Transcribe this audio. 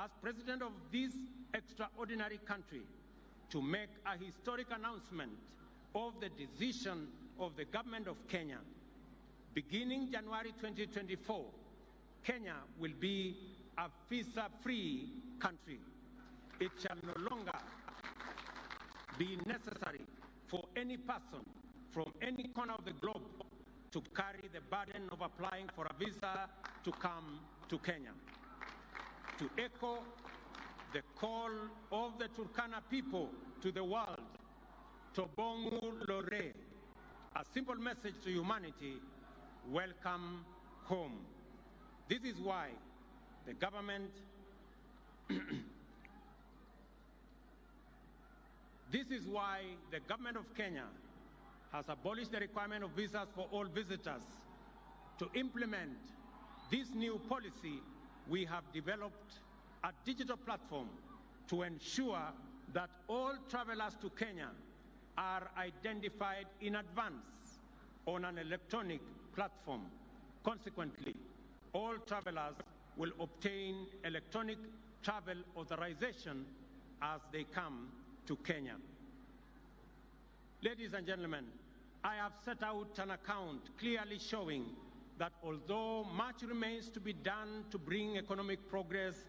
as President of this extraordinary country, to make a historic announcement of the decision of the government of Kenya. Beginning January 2024, Kenya will be a visa-free country. It shall no longer be necessary for any person from any corner of the globe to carry the burden of applying for a visa to come to Kenya. To echo the call of the Turkana people to the world, Tobongu Lore, a simple message to humanity: welcome home. This is why the government of Kenya has abolished the requirement of visas for all visitors. To implement this new policy, we have developed a digital platform to ensure that all travelers to Kenya are identified in advance on an electronic platform. Consequently, all travelers will obtain electronic travel authorization as they come to Kenya. Ladies and gentlemen, I have set out an account clearly showing that although much remains to be done to bring economic progress